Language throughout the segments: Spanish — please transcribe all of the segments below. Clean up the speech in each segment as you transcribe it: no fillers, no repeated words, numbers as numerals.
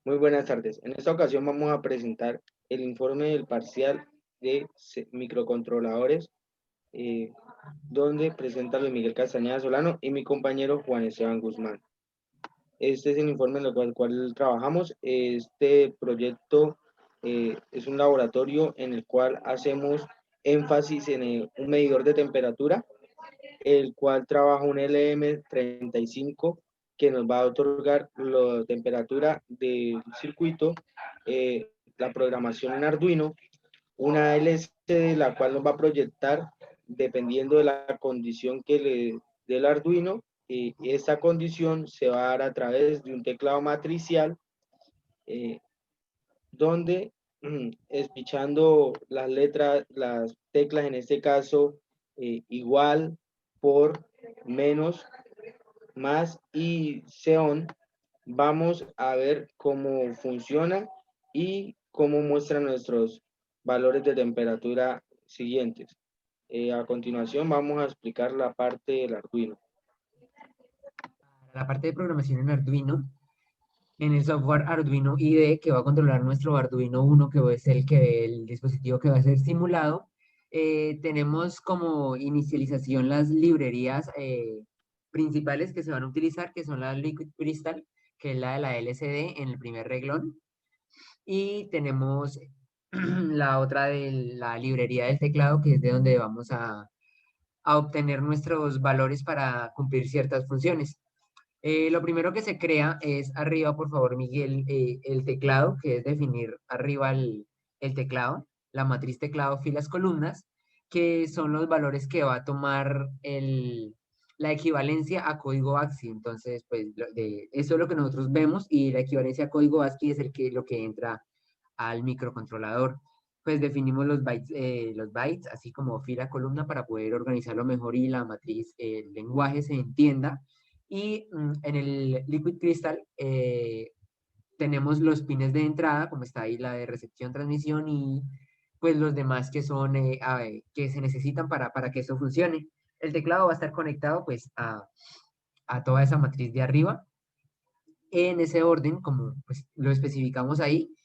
Muy buenas tardes. En esta ocasión vamos a presentar el informe del parcial de microcontroladores, donde presenta Luis Miguel Castañeda Solano y mi compañero Juan Esteban Guzmán. Este es el informe en el cual trabajamos. Este proyecto es un laboratorio en el cual hacemos énfasis en un medidor de temperatura, el cual trabaja un LM35 que nos va a otorgar la temperatura del circuito, la programación en Arduino, una LCD la cual nos va a proyectar dependiendo de la condición que le dé el Arduino, y esta condición se va a dar a través de un teclado matricial, eh, donde espichando las letras, las teclas en este caso, igual, por, menos, más y seon, vamos a ver cómo funciona y cómo muestra nuestros valores de temperatura siguientes. A continuación vamos a explicar la parte del Arduino. La parte de programación en Arduino, en el software Arduino IDE que va a controlar nuestro Arduino Uno, que es el dispositivo que va a ser simulado, tenemos como inicialización las librerías principales que se van a utilizar, que son la Liquid Crystal, que es la de la LCD en el primer reglón, y tenemos la otra de la librería del teclado, que es de donde vamos a obtener nuestros valores para cumplir ciertas funciones. Lo primero que se crea es arriba, por favor, Miguel, el teclado, que es definir arriba el teclado, la matriz teclado, filas, columnas, que son los valores que va a tomar la equivalencia a código ASCII. Entonces, pues, eso es lo que nosotros vemos y la equivalencia a código ASCII es lo que entra al microcontrolador. Pues definimos los bytes, así como fila, columna, para poder organizarlo mejor y la matriz, el lenguaje se entienda. Y en el Liquid Crystal tenemos los pines de entrada, como está ahí la de recepción, transmisión y pues los demás que son que se necesitan para que eso funcione. El teclado va a estar conectado pues a toda esa matriz de arriba en ese orden, como pues lo especificamos ahí,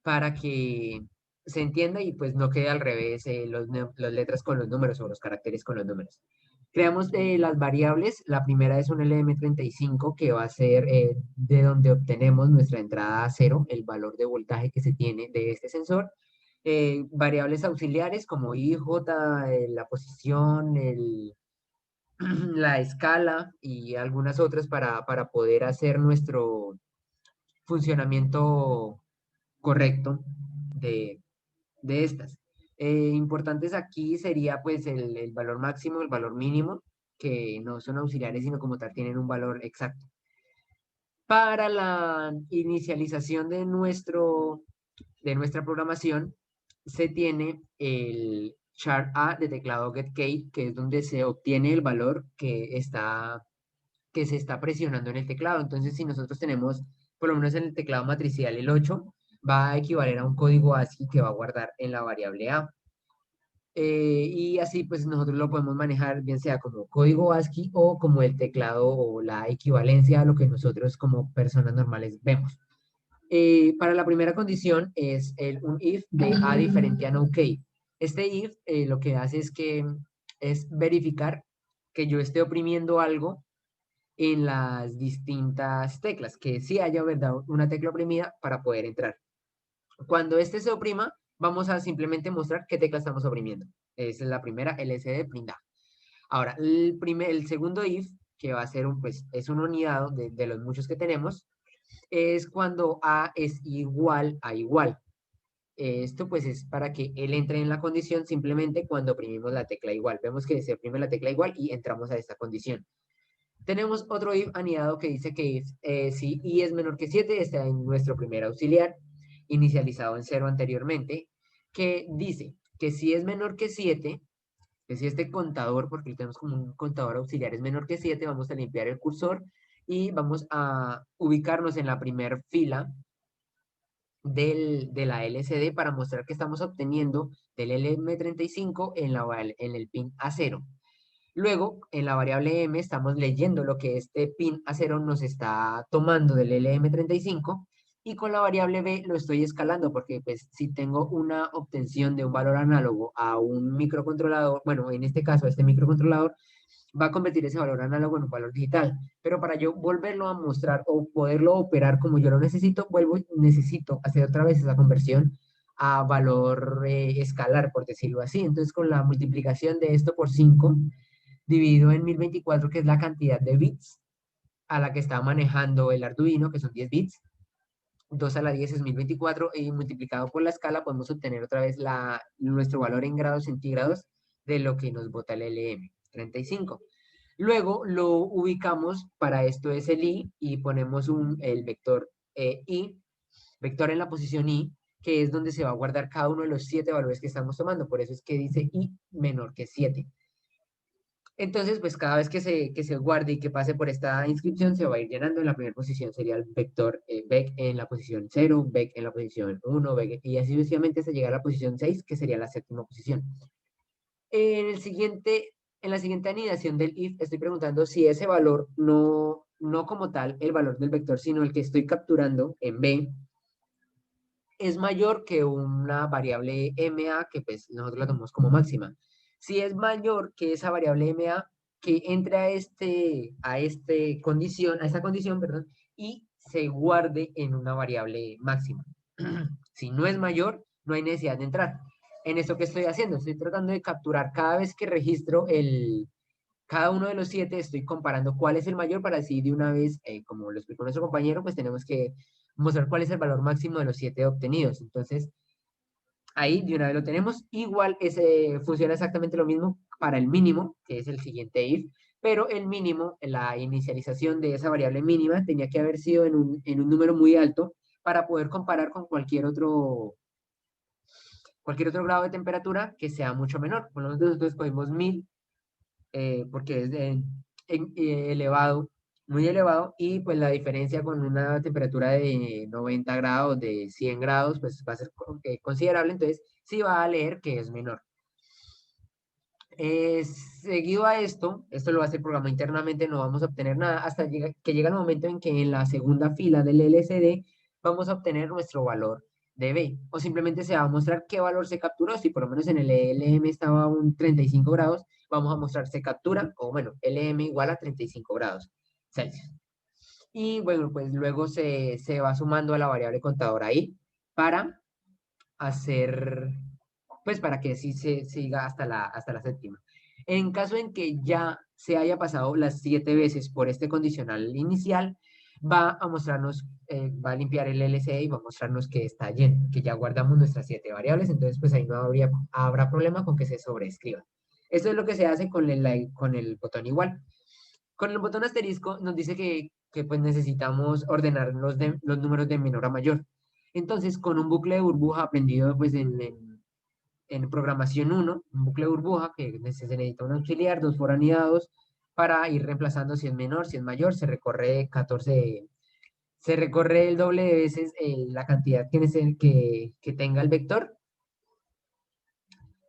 para que se entienda y pues no quede al revés las letras con los números o los caracteres con los números. Creamos las variables. La primera es un LM35 que va a ser de donde obtenemos nuestra entrada a cero, el valor de voltaje que se tiene de este sensor. Variables auxiliares como I, J, la posición, la escala y algunas otras para poder hacer nuestro funcionamiento correcto de, de estas. Importantes aquí sería pues el valor máximo, el valor mínimo, que no son auxiliares, sino como tal tienen un valor exacto. Para la inicialización de nuestra programación, se tiene el char A de teclado getCade, que es donde se obtiene el valor que se está presionando en el teclado. Entonces, si nosotros tenemos, por lo menos en el teclado matricial, el 8, va a equivaler a un código ASCII que va a guardar en la variable A. Y así pues nosotros lo podemos manejar bien sea como código ASCII o como el teclado o la equivalencia a lo que nosotros como personas normales vemos. Para la primera condición es un if de A diferente a no case. Este if lo que hace es verificar que yo esté oprimiendo algo en las distintas teclas, que sí haya, ¿verdad?, una tecla oprimida para poder entrar. Cuando este se oprima, vamos a simplemente mostrar qué tecla estamos oprimiendo. Esa es la primera LCD print A. Ahora, el segundo if, que va a ser pues, es un unidad de los muchos que tenemos, es cuando A es igual a igual. Esto pues es para que él entre en la condición simplemente cuando oprimimos la tecla igual. Vemos que se oprime la tecla igual y entramos a esta condición. Tenemos otro if anidado que dice que si i es menor que 7, está en nuestro primer auxiliar, inicializado en 0 anteriormente, que dice que si es menor que 7, que si este contador, porque tenemos como un contador auxiliar, es menor que 7, vamos a limpiar el cursor y vamos a ubicarnos en la primera fila de la LCD para mostrar que estamos obteniendo del LM35 en el pin A0. Luego, en la variable m estamos leyendo lo que este pin A0 nos está tomando del LM35 y con la variable b lo estoy escalando porque pues si tengo una obtención de un valor análogo a un microcontrolador, bueno, en este caso este microcontrolador va a convertir ese valor análogo en un valor digital. Pero para yo volverlo a mostrar o poderlo operar como yo lo necesito, necesito hacer otra vez esa conversión a valor escalar, por decirlo así. Entonces, con la multiplicación de esto por 5 dividido en 1024, que es la cantidad de bits a la que está manejando el Arduino, que son 10 bits, 2 a la 10 es 1024, y multiplicado por la escala podemos obtener otra vez nuestro valor en grados centígrados de lo que nos bota el LM35. Luego lo ubicamos, para esto es el i, y ponemos el vector i, vector en la posición i, que es donde se va a guardar cada uno de los 7 valores que estamos tomando. Por eso es que dice i menor que 7. Entonces, pues cada vez que se guarde y que pase por esta inscripción, se va a ir llenando. En la primera posición sería el vector vec en la posición 0, vec en la posición 1, vec, y así sucesivamente hasta llegar a la posición 6, que sería la séptima posición. En la siguiente anidación del if, estoy preguntando si ese valor, no como tal el valor del vector, sino el que estoy capturando en b, es mayor que una variable MA que pues nosotros la tomamos como máxima. Si es mayor que esa variable MA, que entre a esta condición, perdón, y se guarde en una variable máxima. Si no es mayor, no hay necesidad de entrar. En esto que estoy haciendo, estoy tratando de capturar cada vez que registro cada uno de los 7, estoy comparando cuál es el mayor para así de una vez, como lo explicó nuestro compañero, pues tenemos que mostrar cuál es el valor máximo de los 7 obtenidos. Entonces, ahí de una vez lo tenemos. Igual funciona exactamente lo mismo para el mínimo, que es el siguiente if, pero el mínimo, la inicialización de esa variable mínima tenía que haber sido en un número muy alto para poder comparar con cualquier otro grado de temperatura que sea mucho menor. Por lo menos nosotros escogimos 1000 porque es elevado, muy elevado, y pues la diferencia con una temperatura de 90 grados, de 100 grados, pues va a ser considerable, entonces sí va a leer que es menor. Seguido a esto lo hace el programa internamente, no vamos a obtener nada hasta que llega el momento en que en la segunda fila del LCD vamos a obtener nuestro valor de B, o simplemente se va a mostrar qué valor se capturó. Si por lo menos en el LM estaba a un 35 grados, vamos a mostrar se captura, o bueno, LM igual a 35 grados Celsius. Y bueno, pues luego se va sumando a la variable contadora ahí para hacer, pues para que sí se siga hasta la séptima. En caso en que ya se haya pasado las 7 veces por este condicional inicial, va a mostrarnos, va a limpiar el LCD y va a mostrarnos que está lleno, que ya guardamos nuestras 7 variables, entonces pues ahí no habrá problema con que se sobreescriba. Esto es lo que se hace con el botón igual. Con el botón asterisco nos dice que pues necesitamos ordenar los números de menor a mayor. Entonces, con un bucle de burbuja aprendido pues en programación 1, un bucle de burbuja que se necesita un auxiliar, 2 foranidados, para ir reemplazando si es menor, si es mayor, se recorre el doble de veces la cantidad que tenga el vector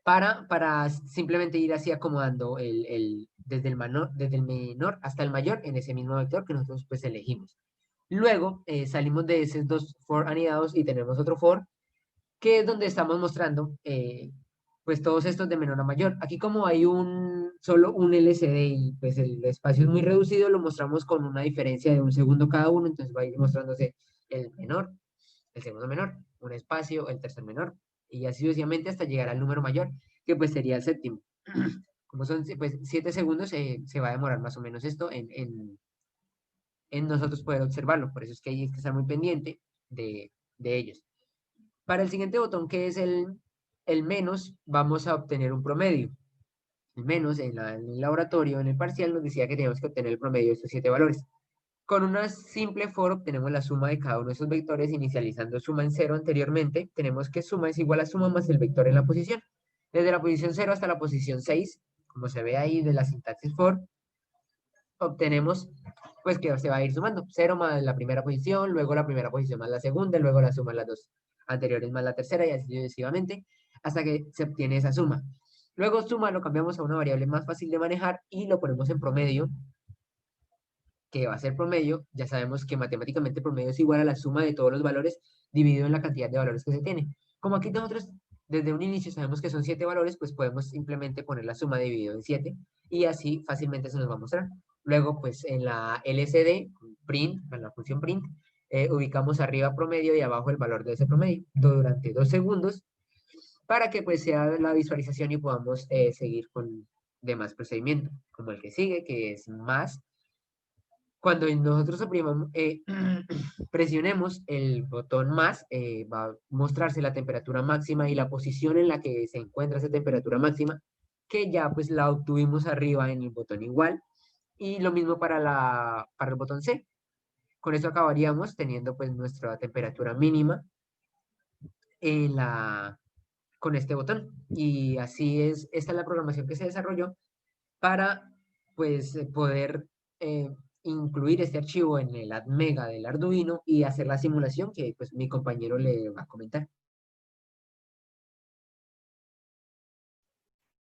para simplemente ir así acomodando desde el menor hasta el mayor en ese mismo vector que nosotros pues elegimos. Luego salimos de esos 2 for anidados y tenemos otro for, que es donde estamos mostrando pues todos estos de menor a mayor. Aquí como hay solo un LCD y pues el espacio es muy reducido, lo mostramos con una diferencia de 1 segundo cada uno, entonces va a ir mostrándose el menor, el segundo menor, un espacio, el tercer menor, y así sucesivamente hasta llegar al número mayor, que pues sería el séptimo. Como son pues 7 segundos, se va a demorar más o menos esto en nosotros poder observarlo, por eso es que hay que estar muy pendiente de ellos. Para el siguiente botón, que es el menos, vamos a obtener un promedio. El menos en el laboratorio, en el parcial, nos decía que teníamos que obtener el promedio de estos 7 valores. Con una simple for obtenemos la suma de cada uno de esos vectores, inicializando suma en 0 anteriormente. Tenemos que suma es igual a suma más el vector en la posición. Desde la posición 0 hasta la posición 6, como se ve ahí de la sintaxis for, obtenemos pues que se va a ir sumando 0 más la primera posición, luego la primera posición más la segunda, luego la suma de las dos anteriores más la tercera y así sucesivamente hasta que se obtiene esa suma. Luego suma lo cambiamos a una variable más fácil de manejar y lo ponemos en promedio, que va a ser promedio. Ya sabemos que matemáticamente promedio es igual a la suma de todos los valores dividido en la cantidad de valores que se tiene. Como aquí nosotros desde un inicio sabemos que son 7 valores, pues podemos simplemente poner la suma dividido en 7 y así fácilmente se nos va a mostrar. Luego, pues en la LCD, print, en la función print, ubicamos arriba promedio y abajo el valor de ese promedio durante 2 segundos para que pues sea la visualización y podamos seguir con demás procedimientos, como el que sigue, que es más. Cuando nosotros presionemos el botón más, va a mostrarse la temperatura máxima y la posición en la que se encuentra esa temperatura máxima, que ya pues la obtuvimos arriba en el botón igual. Y lo mismo para el botón C. Con eso acabaríamos teniendo pues nuestra temperatura mínima en con este botón. Y así es, esta es la programación que se desarrolló para pues poder eh, incluir este archivo en el ADMEGA del Arduino y hacer la simulación que pues mi compañero le va a comentar.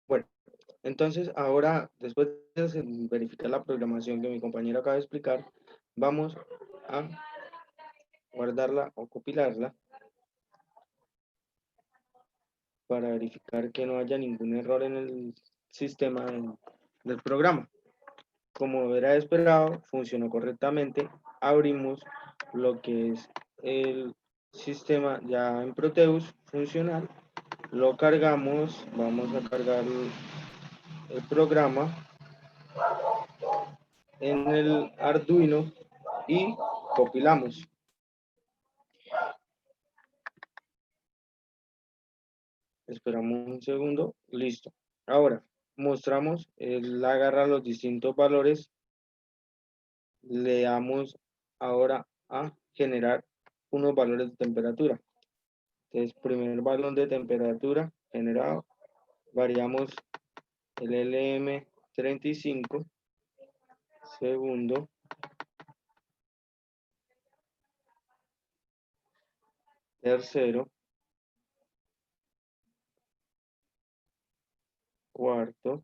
Bueno, entonces ahora, después de verificar la programación que mi compañero acaba de explicar, vamos a guardarla o compilarla para verificar que no haya ningún error en el sistema del programa. Como era esperado, funcionó correctamente. Abrimos lo que es el sistema ya en Proteus funcional. Lo cargamos, vamos a cargar el programa en el Arduino y compilamos. Esperamos un segundo, listo. Ahora mostramos, él agarra los distintos valores, le damos ahora a generar unos valores de temperatura. Entonces, primer valor de temperatura generado, variamos el LM35, segundo, tercero, cuarto,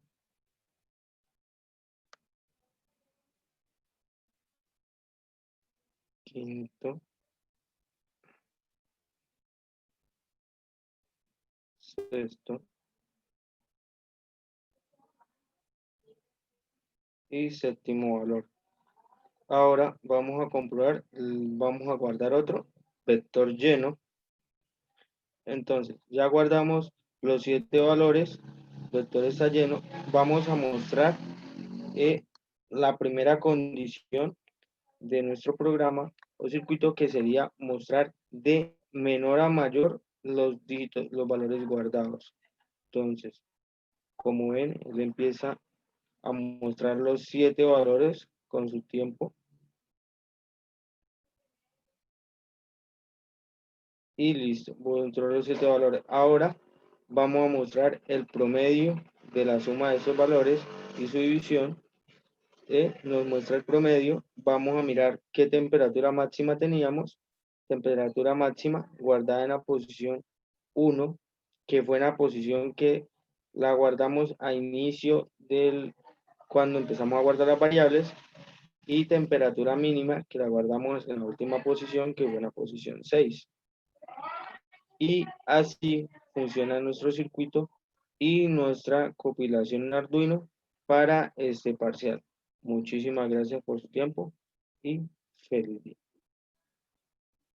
quinto, sexto y séptimo valor. Ahora vamos a comprobar, vamos a guardar otro vector lleno. Entonces, ya guardamos los 7 valores, el vector está lleno. Vamos a mostrar la primera condición de nuestro programa o circuito, que sería mostrar de menor a mayor los dígitos, los valores guardados. Entonces, como ven, él empieza a mostrar los 7 valores con su tiempo. Y listo, mostró los 7 valores. Ahora vamos a mostrar el promedio de la suma de esos valores y su división. Nos muestra el promedio. Vamos a mirar qué temperatura máxima teníamos. Temperatura máxima guardada en la posición 1, que fue en la posición que la guardamos a inicio cuando empezamos a guardar las variables, y temperatura mínima que la guardamos en la última posición, que fue en la posición 6. Y así funciona nuestro circuito y nuestra compilación en Arduino para este parcial. Muchísimas gracias por su tiempo y feliz día.